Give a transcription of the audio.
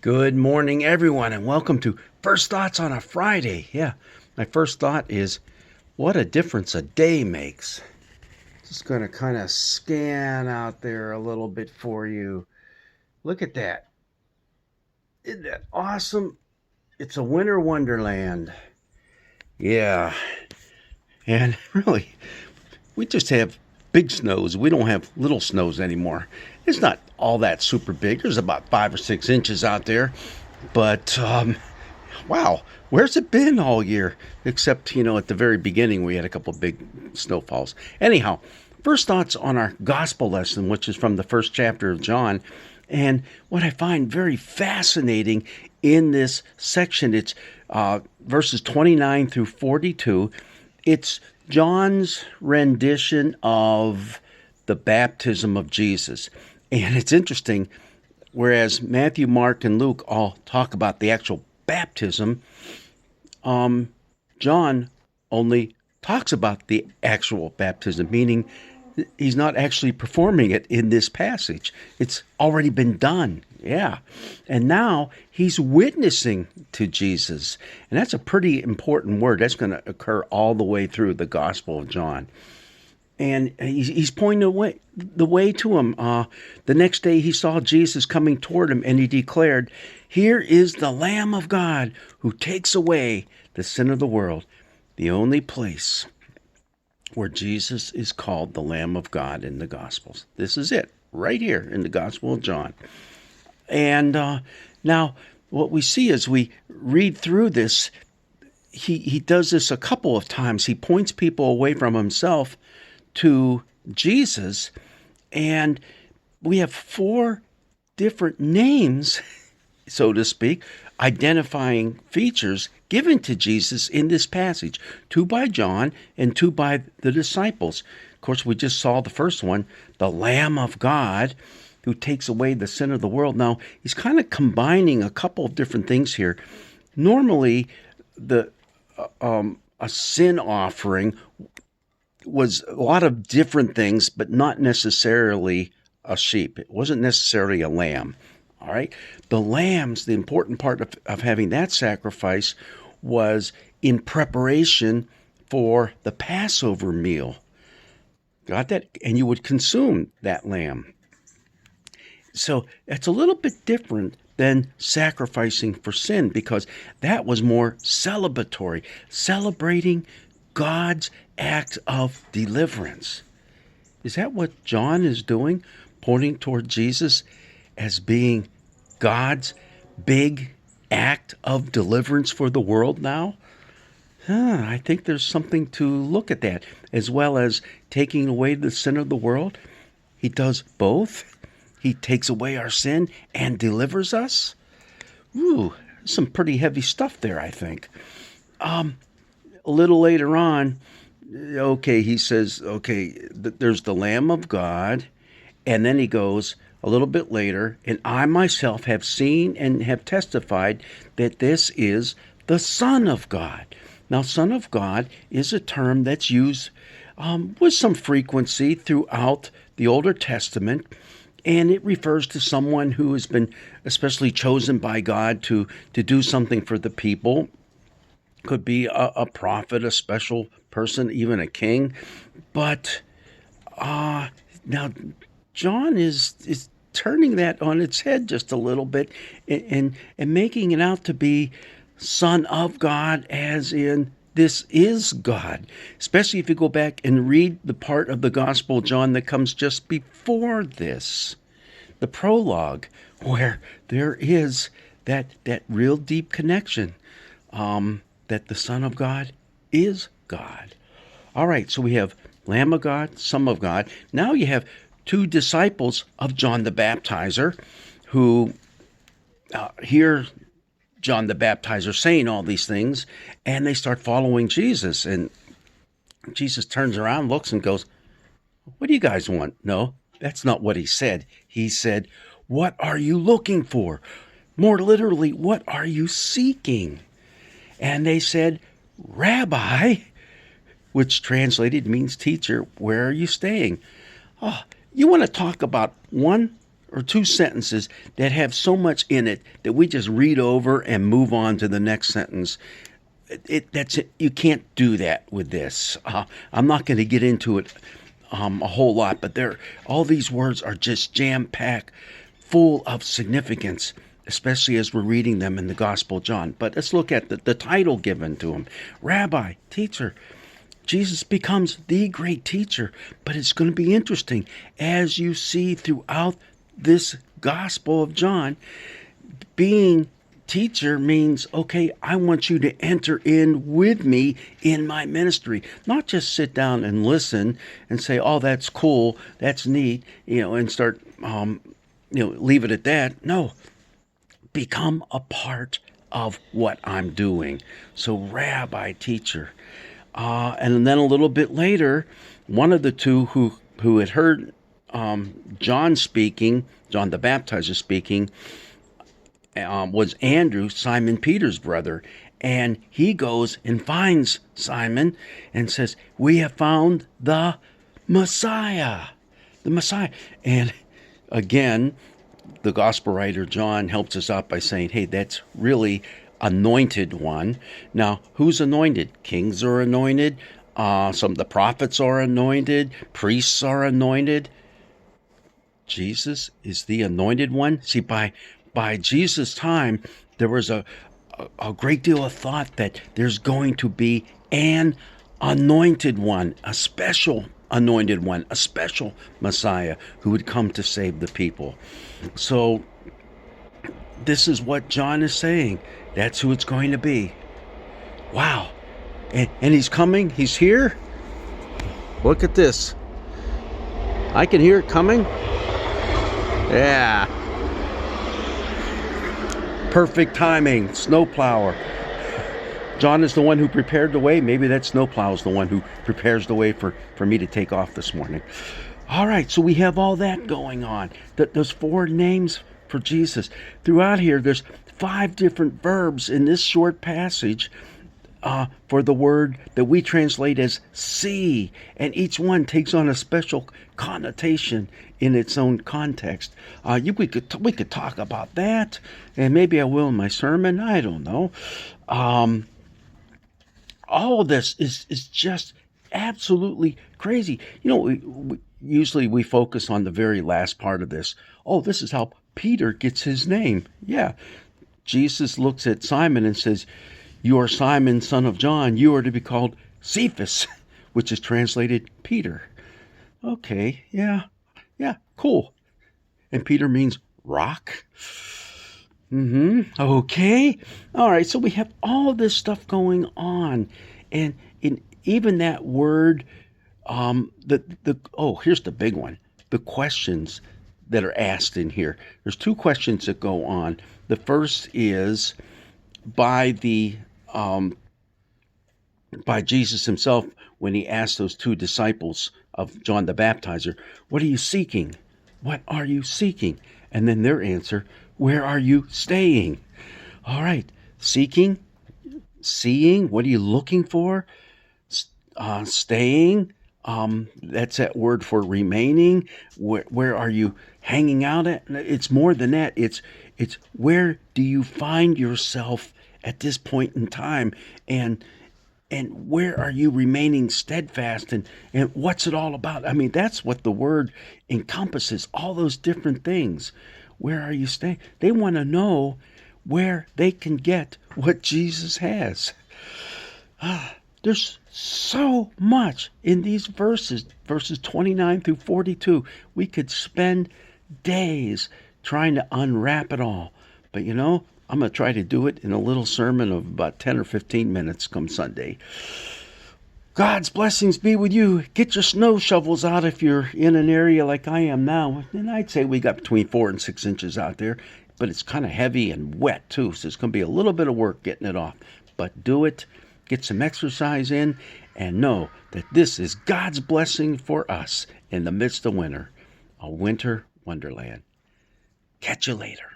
Good morning, everyone, and welcome to First Thoughts on a Friday. Yeah, my first thought is what a difference a day makes. Just going to kind of scan out there a little bit for you. Look at that. Isn't that awesome? It's a winter wonderland. Yeah, and really, we just have big snows. We don't have little snows anymore. It's not all that super big. There's about 5 or 6 inches out there. But wow, where's it been all year? Except, at the very beginning, we had a couple big snowfalls. Anyhow, first thoughts on our gospel lesson, which is from the first chapter of John. And what I find very fascinating in this section, it's verses 29 through 42. It's John's rendition of the baptism of Jesus. And it's interesting, whereas Matthew, Mark, and Luke all talk about the actual baptism, John only talks about the actual baptism, meaning he's not actually performing it in this passage. It's already been done. Yeah. And now he's witnessing to Jesus. And that's a pretty important word. That's going to occur all the way through the Gospel of John. And he's pointing the way to him. The next day he saw Jesus coming toward him, and he declared, "Here is the Lamb of God who takes away the sin of the world." The only place where Jesus is called the Lamb of God in the Gospels. This is it, right here in the Gospel of John. And now what we see as we read through this, he does this a couple of times. He points people away from himself to Jesus, and we have 4 different names, so to speak, identifying features given to Jesus in this passage. 2 by John and 2 by the disciples. Of course, we just saw the first one, the Lamb of God who takes away the sin of the world. Now, he's kind of combining a couple of different things here. Normally, a sin offering was a lot of different things, but not necessarily a sheep. It wasn't necessarily a lamb. All right. The lambs, the important part of having that sacrifice was in preparation for the Passover meal. Got that? And you would consume that lamb. So it's a little bit different than sacrificing for sin, because that was more celebratory, celebrating God's act of deliverance. Is that what John is doing? Pointing toward Jesus as being God's big act of deliverance for the world now? I think there's something to look at that, as well as taking away the sin of the world. He does both. He takes away our sin and delivers us. Ooh, some pretty heavy stuff there, I think. A little later on, he says, there's the Lamb of God. And then he goes a little bit later, and I myself have seen and have testified that this is the Son of God. Now, Son of God is a term that's used with some frequency throughout the Older Testament, and it refers to someone who has been especially chosen by God to do something for the people. Could be a prophet, a special person, even a king. But now John is turning that on its head just a little bit and making it out to be Son of God, as in this is God. Especially if you go back and read the part of the Gospel of John that comes just before this, the prologue, where there is that real deep connection. That the Son of God is God. All right, so we have Lamb of God, Son of God. Now you have 2 disciples of John the Baptizer who hear John the Baptizer saying all these things, and they start following Jesus. And Jesus turns around, looks, and goes, "What do you guys want?" No, that's not what he said. He said, "What are you looking for?" More literally, what are you seeking? And they said, "Rabbi," which translated means teacher, "where are you staying?" Oh, you want to talk about one or two sentences that have so much in it that we just read over and move on to the next sentence. That's it. You can't do that with this. I'm not going to get into it a whole lot, but all these words are just jam-packed, full of significance, especially as we're reading them in the Gospel of John. But let's look at the title given to him: Rabbi, Teacher. Jesus becomes the great teacher, but it's going to be interesting as you see throughout this Gospel of John. Being teacher means, okay, I want you to enter in with me in my ministry, not just sit down and listen and say, oh, that's cool, that's neat, and start, leave it at that. No, become a part of what I'm doing. So, Rabbi, Teacher. And then a little bit later, one of the two who had heard John speaking, John the Baptizer speaking, was Andrew, Simon Peter's brother. And he goes and finds Simon and says, we have found the Messiah. The Messiah. And again, the gospel writer John helps us out by saying, hey, that's really anointed one. Now, who's anointed? Kings are anointed. Some of the prophets are anointed. Priests are anointed. Jesus is the anointed one. See, by Jesus' time, there was a great deal of thought that there's going to be an anointed one, a special anointed one, a special Messiah who would come to save the people. So this is what John is saying. That's who it's going to be. Wow. And he's coming. He's here. Look at this. I can hear it coming. Yeah. Perfect timing. Snowplower. John is the one who prepared the way. Maybe that snowplow is the one who prepares the way for me to take off this morning. All right, so we have all that going on. Those 4 names for Jesus. Throughout here, there's 5 different verbs in this short passage for the word that we translate as see. And each one takes on a special connotation in its own context. We could talk about that, and maybe I will in my sermon. I don't know. All of this is just absolutely crazy. Usually we focus on the very last part of this. Oh, this is how Peter gets his name. Yeah. Jesus looks at Simon and says, you are Simon, son of John. You are to be called Cephas, which is translated Peter. Okay, yeah, cool. And Peter means rock. Okay. All right, so we have all this stuff going on. And in even that word, here's the big one. The questions that are asked in here. There's 2 questions that go on. The first is by Jesus himself when he asked those 2 disciples of John the Baptizer, what are you seeking? What are you seeking? And then their answer, where are you staying? All right, seeking, seeing, what are you looking for? Staying, that's that word for remaining. Where are you hanging out at? It's more than that. It's where do you find yourself at this point in time, and where are you remaining steadfast, and what's it all about? I mean, that's what the word encompasses, all those different things. Where are you staying? They want to know where they can get what Jesus has. There's so much in these verses 29 through 42. We could spend days trying to unwrap it all. But I'm going to try to do it in a little sermon of about 10 or 15 minutes come Sunday. God's blessings be with you. Get your snow shovels out if you're in an area like I am now. And I'd say we got between 4 and 6 inches out there. But it's kind of heavy and wet too, so it's going to be a little bit of work getting it off. But do it. Get some exercise in, and know that this is God's blessing for us in the midst of winter, a winter wonderland. Catch you later.